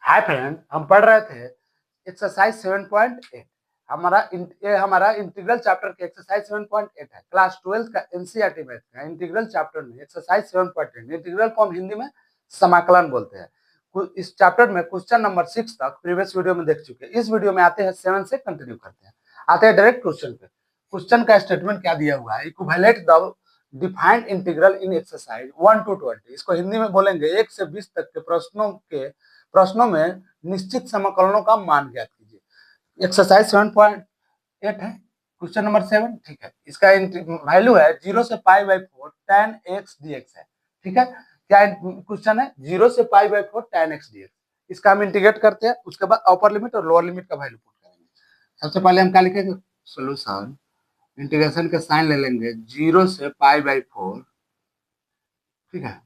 Hi friend, हम पढ़ रहे थे एक्सरसाइज 7.8। हमारा इंटीग्रल चैप्टर के एक्सरसाइज 7.8 है। क्लास 12 का एनसीईआरटी मैथ का इंटीग्रल चैप्टर में एक्सरसाइज 7.8। इंटीग्रल को हम हिंदी में समाकलन बोलते हैं। इस चैप्टर में क्वेश्चन नंबर 6 तक प्रीवियस वीडियो में देख चुके हैं। इस वीडियो में आते हैं 7 से कंटिन्यू करते हैं। आते हैं डायरेक्ट क्वेश्चन पे। क्वेश्चन का स्टेटमेंट क्या दिया हुआ है? Equivalent the defined integral in exercise 1 to 20। इसको हिंदी में बोलेंगे 1 से 20 तक के प्रश्नों में निश्चित समाकलनों का मान ज्ञात कीजिए। एक्सरसाइज 7.8 है, क्वेश्चन नंबर 7। ठीक है, इसका वैल्यू है 0 से π/4 tan x dx है। ठीक है, क्या क्वेश्चन है? 0 से π/4 tan x dx। इसका हम इंटीग्रेट करते हैं, उसके बाद अपर लिमिट और लोअर लिमिट का वैल्यू पुट करेंगे। सबसे पहले हम क्या लिखेंगे? सोल्यूशन इंटीग्रेशन के साइन ले लेंगे 0 से π/4, ठीक है,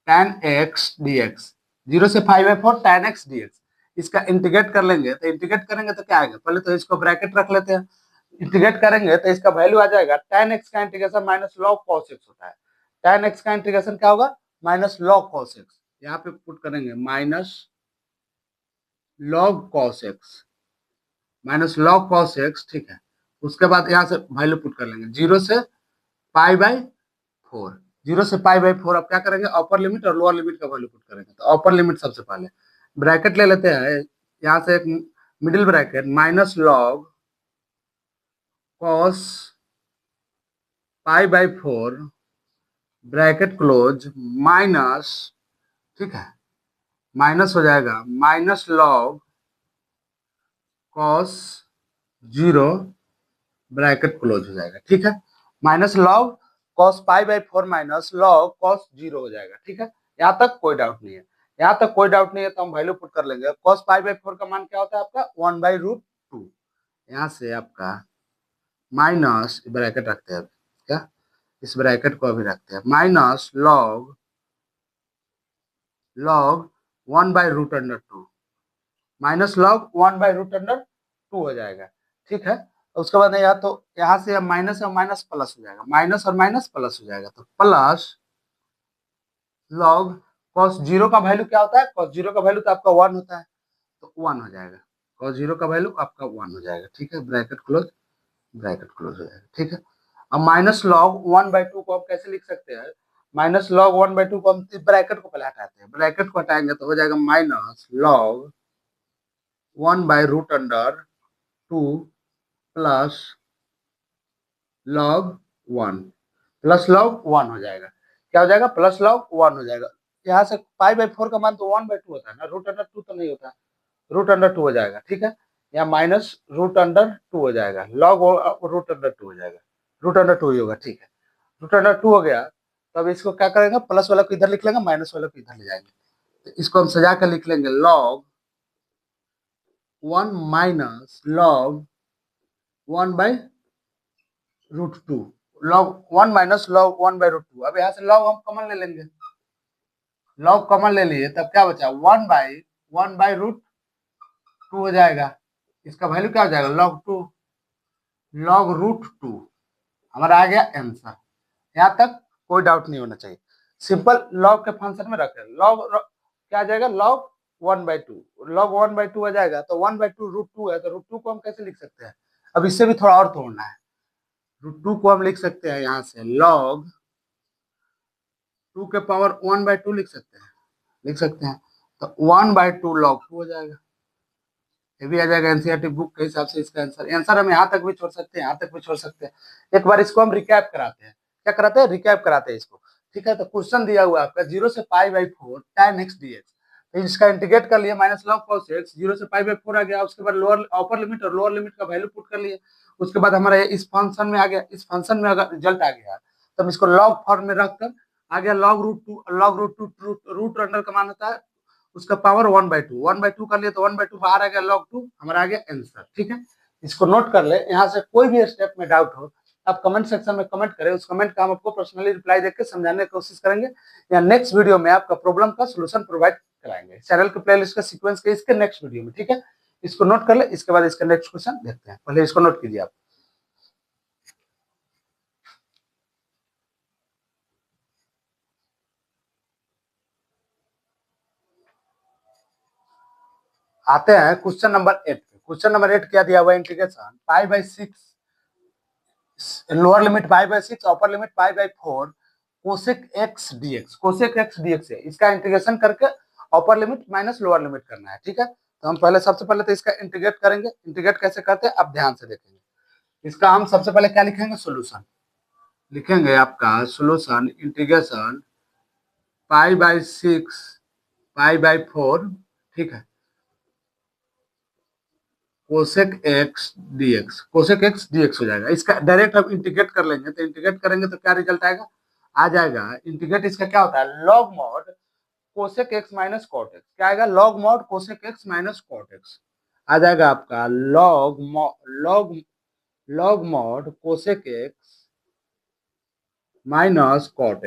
tan x dx। 0 से 5/4 tan x dx। इसका इंटीग्रेट कर लेंगे तो क्या आएगा? पहले तो इसको ब्रैकेट रख लेते हैं। इंटीग्रेट करेंगे तो इसका वैल्यू आ जाएगा tan x का integration minus log cos x होता है। tan x का इंटीग्रेशन क्या होगा? Minus log cos x। यहाँ पे पुट करेंगे minus log cos x, minus log cos x। ठीक है, उसके बाद यहाँ से वैल्यू पुट कर लेंगे 0 से π/4। 0 से π/4 अब क्या करेंगे? अपर लिमिट और लोअर लिमिट का वैल्यू पुट करेंगे। तो अपर लिमिट सबसे पहले ब्रैकेट ले लेते हैं, यहाँ से एक middle bracket minus log cos π/4 bracket close minus, ठीक है, माइनस हो जाएगा minus log cos 0 bracket close हो जाएगा। ठीक है, minus log cos π/4 minus log cos 0 हो जाएगा। ठीक है, यहाँ तक कोई डाउट नहीं है। यहाँ तक कोई डाउट नहीं है तो हम वैल्यू पुट कर लेंगे। cos π/4 का मान क्या होता है आपका? 1/√2। यहाँ से आपका माइनस ब्रैकेट रखते हैं, क्या इस ब्रैकेट को अभी रखते हैं, माइनस log 1/√2, माइनस log 1/√2 हो जाएगा। ठीक है, उसके बाद या तो यहाँ से माइनस और माइनस प्लस हो जाएगा, माइनस और माइनस प्लस हो जाएगा। तो प्लस log cos 0 का वैल्यू क्या होता है? cos 0 का वैल्यू तो आपका 1 होता है, तो 1 हो जाएगा। cos 0 का वैल्यू आपका 1 हो जाएगा। ठीक है, ब्रैकेट क्लोज हो जाएगा। ठीक है, अब माइनस log 1/2 को आप कैसे लिख सकते हैं? माइनस log 1/2 को हम ब्रैकेट को पहले हटाते हैं। ब्रैकेट को हटाएंगे तो हो जाएगा minus log 1/√2 plus log 1, plus log 1 हो जाएगा। क्या हो जाएगा? प्लस log 1 हो जाएगा। यहाँ से π/4 का मान तो 1/2 होता है ना, √2 तो नहीं होता, √2 हो जाएगा। ठीक है, यहाँ माइनस √2 हो जाएगा, log √2 हो जाएगा, √2 ही होगा। ठीक है, √2 हो गया। तब इसको क्या करेंगे? प्लस वाला को इधर लिख लेंगे, माइनस वाला को इधर ले जाएंगे। तो इसको हम सजा कर लिख लेंगे log 1 minus log 1/√2, log 1 minus log 1/√2। अब यहाँ से log हम कॉमन ले लेंगे, log कॉमन ले लिए तब क्या बचा? 1/√2 हो जाएगा। इसका वैल्यू क्या हो जाएगा? log√2 हमारा आ गया आंसर। यहाँ तक कोई डाउट नहीं होना चाहिए। सिंपल लॉग के फंक्शन में रखें, लॉग क्या आ जाएगा? log 1/2, log 1/2 आ जाएगा। तो 1/2 √2 है, तो √2 को हम कैसे लिख सकते हैं? अब इससे भी थोड़ा और तोड़ना है। √2 को हम लिख सकते हैं यहाँ से log 2 के पावर 1/2 लिख सकते हैं। तो 1/2 log 2 हो जाएगा। ये भी आ जाएगा एनसीईआरटी बुक के हिसाब से। इसका आंसर हम यहाँ तक भी छोड़ सकते हैं, यहाँ तक भी छोड़ सकते हैं। एक बार इसको हम रिकैप कराते हैं। क्या कराते हैं? रिकैप कराते हैं इसको। ठीक है, तो क्वेश्चन दिया हुआ आपका 0 से π/4 tan x dx। तो इसका इंटीग्रेट कर लिए माइनस log cos x, 0 से π/4 आ गया। उसके बाद लोअर अपर लिमिट और लोअर लिमिट का वैल्यू पुट कर लिए। उसके बाद हमारा इस फंक्शन में आ गया। इस फंक्शन में अगर रिजल्ट आ गया तो हम इसको लॉग फॉर्म में रखकर आ गया log√2 रूट अंडर का मान होता है उसका पावर 1/2 कर लिए तो 1/2 बाहर आ गया, log 2 हमारा आ गया आंसर। ठीक है, इसको नोट कर ले। यहाँ से कोई भी स्टेप में डाउट हो आप कमेंट सेक्शन में कमेंट करें, उस कमेंट का हम आपको पर्सनली रिप्लाई देकर समझाने की कोशिश करेंगे, या नेक्स्ट वीडियो में आपका प्रॉब्लम का सोल्यूशन प्रोवाइड कराएंगे चैनल के प्लेलिस्ट का सीक्वेंस के इसके नेक्स्ट वीडियो में। ठीक है, इसको नोट कर ले, इसके बाद इसका नेक्स्ट क्वेश्चन देखते हैं। पहले इसको नोट कीजिए आप। आते हैं क्वेश्चन नंबर 8 पे। क्वेश्चन नंबर 8 क्या दिया हुआ है, integration pi by 6, lower limit pi by 6, upper limit pi by 4, cosec x dx, cosec x dx है, इसका इंटीग्रेशन करके upper limit minus lower limit करना है। ठीक है, तो हम पहले सबसे पहले तो इसका इंटीग्रेट करेंगे। इंटीग्रेट कैसे करते हैं आप ध्यान से देखेंगे। इसका हम सबसे पहले क्या लिखेंगे, सोल्यूशन लिखेंगे। आपका solution integration pi by 6 pi by 4, ठीक है, cosec x dx, cosec x dx हो जाएगा। इसका डायरेक्ट हम इंटीग्रेट कर लेंगे, तो इंटीग्रेट करेंगे तो क्या रिजल्ट आएगा, आ जाएगा इंटीग्रेट। इसका क्या होता है, log mod cosec x minus cot x, क्या आएगा, log mod cosec x minus cot x आ जाएगा आपका। Log mod cosec x minus cot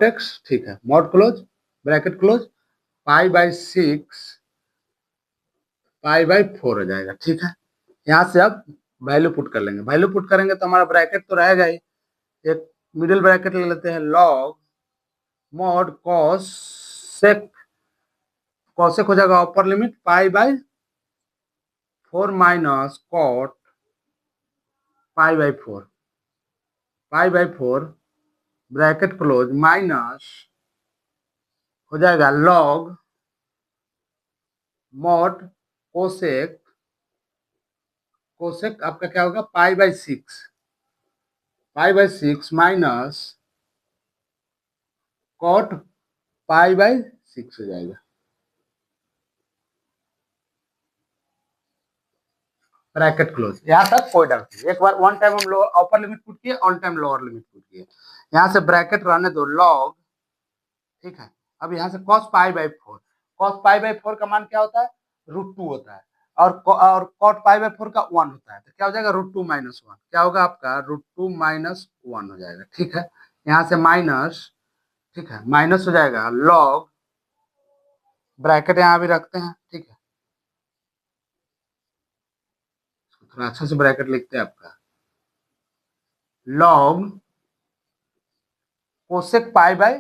x, ठीक है, mod close bracket close, pi by 6 pi by 4 हो जाएगा। ठीक है, यहाँ से अब वैल्यू पुट कर लेंगे। वैल्यू पुट करेंगे तो हमारा ब्रैकेट तो रहेगा ही, एक मिडिल ब्रैकेट ले लेते हैं, लॉग मॉड कॉसेक, कॉसेक हो जाएगा upper limit pi by 4 minus cot pi by 4, pi by 4 bracket close minus हो जाएगा लॉग मॉड कोसेक, कोसेक आपका क्या होगा, pi by 6, pi by 6 minus cot pi by 6 हो जाएगा। ब्रैकेट क्लोज, यहाँ तक कोई डाउट नहीं। एक बार वन टाइम हम अपर लिमिट पुट किए, on time lower limit put किए, यहाँ से ब्रैकेट रहने दो लॉग, ठीक है। अब यहाँ से cos pi by 4, cos pi by 4 का मान क्या होता है, √2 होता है, और cot पाई बाई 4 का 1 होता है, तो क्या हो जाएगा, √2 माइनस 1, क्या होगा आपका, √2 माइनस 1 हो जाएगा। ठीक है, यहाँ से माइनस, ठीक है, माइनस हो जाएगा लॉग, ब्रैकेट यहाँ भी रखते हैं, ठीक है, थोड़ा अच्छा से ब्रैकेट लिखते हैं आपका, log cosec pi by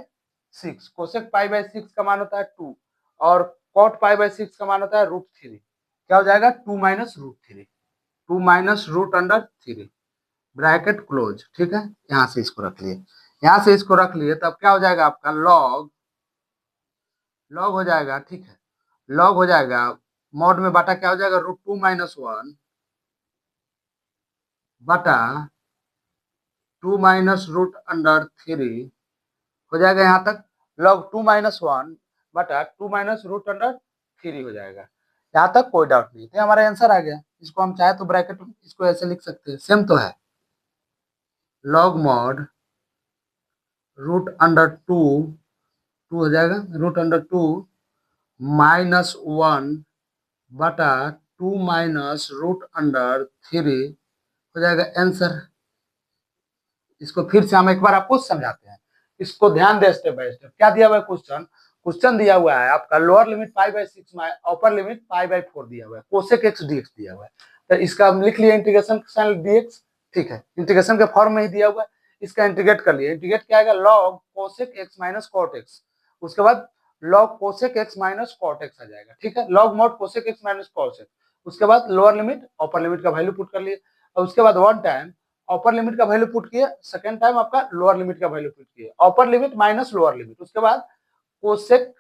6, cosec pi by 6 का मान होता है 2, और कॉट पाई बाई 6 का मान होता है √3, क्या हो जाएगा, 2 माइनस √3, 2 माइनस √3 ब्रैकेट क्लोज। ठीक है, यहाँ से इसको रख लिए, यहाँ से इसको रख लिए, तब क्या हो जाएगा आपका, लॉग, लॉग हो जाएगा, ठीक है, लॉग हो जाएगा मॉड में बाटा क्या हो जाएगा, √2 माइनस 1 बटा 2 माइनस √3 हो जाएगा। यहाँ तक लॉग 2 माइनस 1 बटा 2 माइनस √3 हो जाएगा। यहाँ तक कोई डाउट नहीं, तो हमारा आंसर आ गया। इसको हम चाहे तो ब्रैकेट इसको ऐसे लिख सकते हैं, सेम तो है, लॉग मॉड √2 हो जाएगा, √2 माइनस 1 बटा 2 माइनस √3 हो जाएगा आंसर। इसको फिर से हम एक बार आपको समझाते हैं, इसको ध्यान दे स्टेप बाय स्टेप। क्या दिया हुआ है क्वेश्चन, क्वेश्चन दिया हुआ है आपका lower limit pi by 6 upper limit pi by 4 दिया हुआ है, कोसेक एक्स डीएक्स दिया हुआ है, तो इसका हम लिख लिए इंटीग्रेशन साइन डीएक्स, ठीक है, इंटीग्रेशन के फॉर्म में ही दिया हुआ है, इसका इंटीग्रेट कर लिए। इंटीग्रेट क्या आएगा, log cosec x minus cot x, उसके बाद log cosec x minus cot x आ जाएगा। ठीक है, log mod cosec x minus cot x, उसके बाद लोअर लिमिट अपर लिमिट का वैल्यू पुट कर लिए, और उसके बाद वन टाइम अपर लिमिट का वैल्यू पुट किए, सेकंड टाइम आपका लोअर लिमिट का वैल्यू पुट किए, upper limit minus lower limit, उसके बाद कोसेक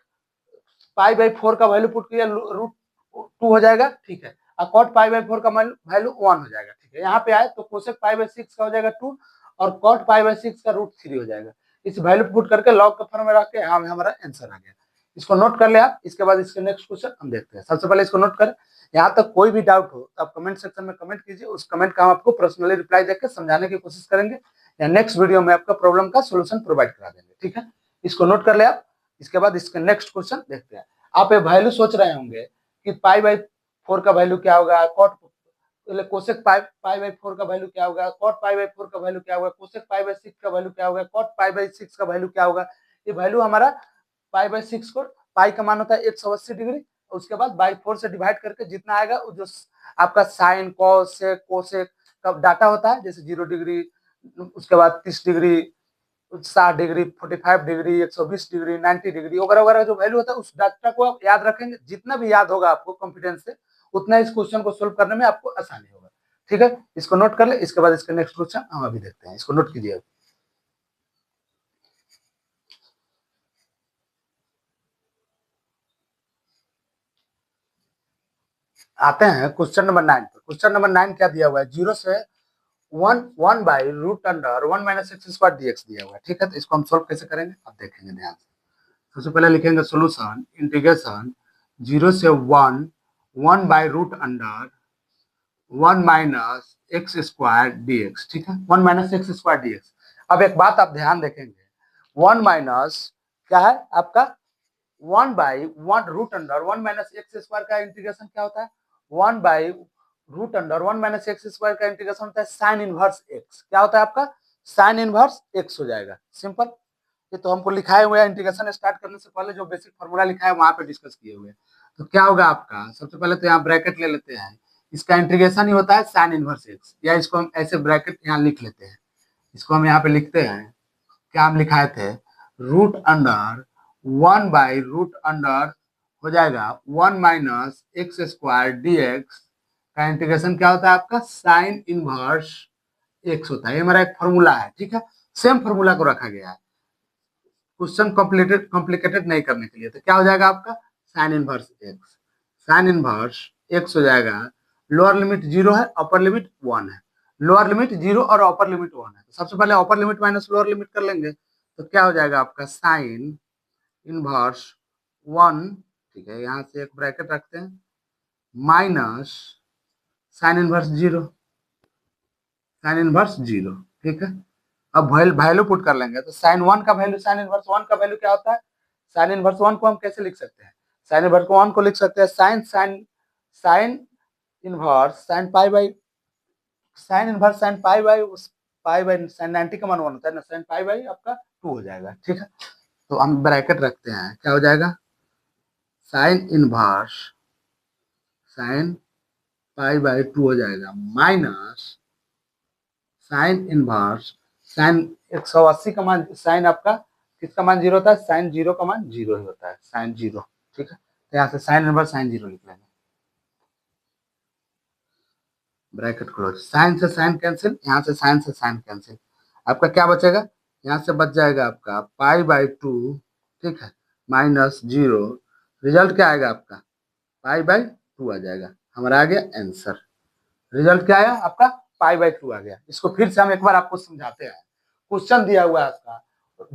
पाई बाई 4 का वैल्यू पुट किया, √2 हो जाएगा, ठीक है, और कॉट पाई बाई 4 का वैल्यू 1 हो जाएगा। ठीक है, यहाँ पे आए तो कोसेक पाई बाई 6 का हो जाएगा 2, और कॉट पाई बाई 6 का √3 हो जाएगा। इस वैल्यू पुट करके लॉग के फॉर्म में रख के हमारा आंसर आ गया। इसको नोट कर ले आप, इसके बाद इसके नेक्स्ट क्वेश्चन हम देखते हैं। सबसे पहले इसको नोट करें, यहाँ तक कोई भी डाउट हो तो आप कमेंट सेक्शन में कमेंट कीजिए, उस कमेंट का हम आपको पर्सनली रिप्लाई देकर समझाने की कोशिश करेंगे, या नेक्स्ट वीडियो में आपका प्रॉब्लम का सोल्यूशन प्रोवाइड करा देंगे। ठीक है, इसको नोट कर ले आप, इसके बाद इसके नेक्स्ट क्वेश्चन देखते हैं। आप ये वैल्यू सोच रहे होंगे कि पाई बाई 4 का वैल्यू क्या होगा, कॉट कोसेक पाई बाई 4 का वैल्यू क्या होगा, कॉट पाई बाई 4 का वैल्यू क्या होगा, कोसेक पाई बाई 6 का वैल्यू क्या होगा, कॉट पाई बाई 6 का वैल्यू क्या होगा। ये वैल्यू हमारा पाई बाई 6 को, पाई का मान होता है 180 डिग्री, उसके बाद बाई 4 से डिवाइड करके जितना आएगा जो आपका साइन कॉस कोसेक का डाटा होता है, जैसे 0 डिग्री, उसके बाद 30 degree, 60 degree, 45 degree, 120 degree, 90 degree वगैरह वगैरह जो वैल्यू होता है उस डाटा को आप याद रखेंगे। जितना भी याद होगा आपको कॉन्फिडेंस से, उतना इस क्वेश्चन को सोल्व करने में आपको आसानी होगा। ठीक है, इसको नोट कर ले। इसके बाद इसका नेक्स्ट क्वेश्चन हम अभी देखते हैं, इसको नोट कीजिए। आते हैं क्वेश्चन नंबर 9 पर। क्वेश्चन नंबर 9 क्या दिया हुआ है, 0 से 1 by root under 1 minus x square dx दिया हुआ है। ठीक है, तो इसको हम सोल्व कैसे करेंगे आप देखेंगे ध्यान से। सबसे पहले लिखेंगे सोल्यूशन इंटीग्रेशन 0 से 1 by root under 1 minus x square dx. ठीक है, 1 माइनस एक्स स्क्वायर डीएक्स। अब एक बात आप ध्यान देखेंगे, 1 माइनस क्या है आपका 1 by 1 root under 1 minus x square का इंटीग्रेशन क्या होता है, 1 by root under 1 minus x square का इंटीग्रेशन होता है साइन इनवर्स एक्स। क्या होता है आपका साइन इनवर्स एक्स हो जाएगा। सिंपल, ये तो हमको लिखाए हुए हैं इंटीग्रेशन स्टार्ट करने से पहले जो बेसिक फॉर्मूला लिखा है वहां पे डिस्कस किए हुए हैं। तो क्या होगा आपका, सबसे पहले तो यहाँ ब्रैकेट ले लेते हैं, इसका इंटीग्रेशन ही होता है साइन इनवर्स एक्स, या इसको हम ऐसे ब्रैकेट यहाँ लिख लेते हैं। इसको हम यहाँ पे लिखते हैं, क्या हम लिखाए थे, root under 1 by root under हो जाएगा 1 माइनस एक्स स्क्वायर डीएक्स का इंटीग्रेशन क्या होता है आपका साइन इनवर्स एक्स होता है। ये हमारा एक फॉर्मूला है। ठीक है, सेम फॉर्मूला को रखा गया है क्वेश्चन कॉम्प्लिकेटेड नहीं करने के लिए। तो क्या हो जाएगा आपका sign inverse x, sign inverse x हो जाएगा, लोअर लिमिट 0 है, अपर लिमिट 1 है। लोअर लिमिट 0 और अपर लिमिट 1 है, तो सबसे पहले अपर लिमिट माइनस लोअर लिमिट कर लेंगे। तो क्या हो जाएगा आपका साइन इनवर्स 1, ठीक है, यहाँ से एक ब्रैकेट रखते हैं, minus sine inverse 0, sine inverse 0। ठीक है, अब वैल्यू पुट कर लेंगे। तो साइन 1 का वैल्यू, साइन इनवर्स 1 का वैल्यू क्या होता है, साइन इनवर्स 1 को हम कैसे लिख सकते हैं, साइन इनवर्स 1 को लिख सकते हैं sine sine sine inverse sine pi by, sine inverse sine pi by उस पाई बाई साइन 90 का मान 1 होता है ना, साइन पाई बाई आपका 2 हो जाएगा। ठीक है, तो हम ब्रैकेट रखते हैं, क्या हो जाएगा sign inverse sine pi by 2 हो जाएगा, माइनस साइन इनवर्स साइन 180 का मान, साइन आपका किसका मान 0 होता है, साइन 0 का मान 0 ही होता है, साइन 0। ठीक है, तो यहाँ से साइन इनवर्स साइन 0 लिख लेंगे, ब्रैकेट क्लोज, साइन से साइन कैंसिल, यहाँ से साइन कैंसिल, आपका क्या बचेगा, यहाँ से बच जाएगा आपका पाई बाई 2। ठीक है, माइनस 0, रिजल्ट क्या आएगा आपका पाई बाई 2 आ जाएगा। हमारा आ गया आंसर, रिजल्ट क्या आया आपका पाई बाई 2 आ गया। इसको फिर से हम एक बार आपको समझाते हैं। क्वेश्चन दिया हुआ है आपका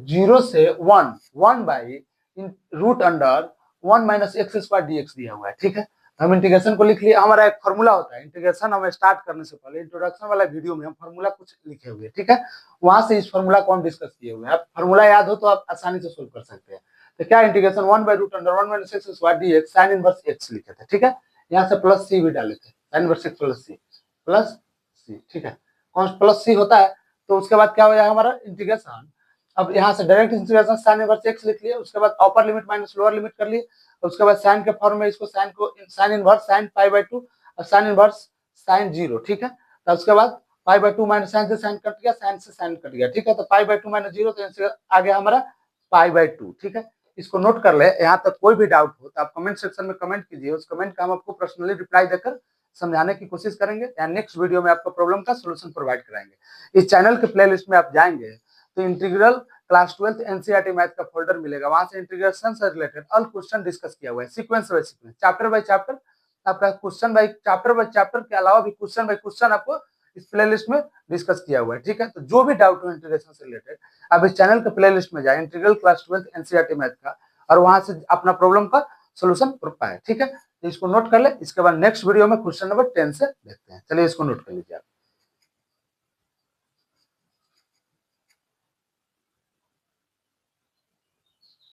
0 से 1 by root under 1 minus x square dx दिया हुआ है। ठीक है, हम इंटीग्रेशन को लिख लिया। हमारा एक फॉर्मूला होता है इंटीग्रेशन, हमें स्टार्ट करने से पहले इंट्रोडक्शन वाला वीडियो में हम फॉर्मूला कुछ लिखे हुए हैं। ठीक है, वहां से इस फॉर्मूला को हम डिस्कस किए हुए हैं। आप फॉर्मूला याद हो तो आप आसानी से सोल्व कर सकते हैं। तो क्या integration 1 by root under 1 minus x square dx sine inverse x लिखे थे। ठीक है, यहाँ से प्लस सी भी डाले थे, साइन इनवर्स एक्स प्लस सी। ठीक है, कौन प्लस सी होता है, तो उसके बाद क्या हो जाएगा हमारा इंटीग्रेशन। अब यहाँ से direct integration sign inverse x लिख लिया, उसके बाद अपर लिमिट माइनस लोअर लिमिट कर लिए, उसके बाद साइन के फॉर्म में इसको sign inverse sine pi by 2 और साइन इनवर्स साइन 0। ठीक है, तो उसके बाद पाई बाई 2 माइनस साइन से साइन कट गया, साइन से साइन कट गया। ठीक है, तो पाई बाई 2 माइनस 0, तो इससे आ गया हमारा पाई बाई 2। ठीक है, इसको नोट कर ले। यहाँ तक कोई भी डाउट हो तो आप कमेंट सेक्शन में कमेंट कीजिए, उस कमेंट का हम आपको पर्सनली रिप्लाई देकर समझाने की कोशिश करेंगे, या नेक्स्ट वीडियो में आपको प्रॉब्लम का सोल्यूशन प्रोवाइड कराएंगे। इस चैनल के प्लेलिस्ट में आप जाएंगे तो इंटीग्रल क्लास 12 एनसीईआरटी मैथ का फोल्डर मिलेगा, वहां से इंटीग्रेशन से रिलेटेड ऑल क्वेश्चन डिस्कस किया हुआ है, sequence by sequence, chapter by chapter, आपका क्वेश्चन बाय चैप्टर के अलावा भी क्वेश्चन बाय क्वेश्चन आपको इस प्लेलिस्ट में डिस्कस किया हुआ है। ठीक है, तो जो भी डाउट हो इंटीग्रेशन से रिलेटेड आप इस चैनल के प्लेलिस्ट में जाए, इंटीग्रल क्लास 12 एनसीईआरटी मैथ का, और वहां से अपना प्रॉब्लम का सोल्यूशन पाए। ठीक है, तो इसको नोट कर ले। इसके बाद नेक्स्ट वीडियो में क्वेश्चन नंबर 10 से देखते हैं। चलिए इसको नोट कर लीजिए आप।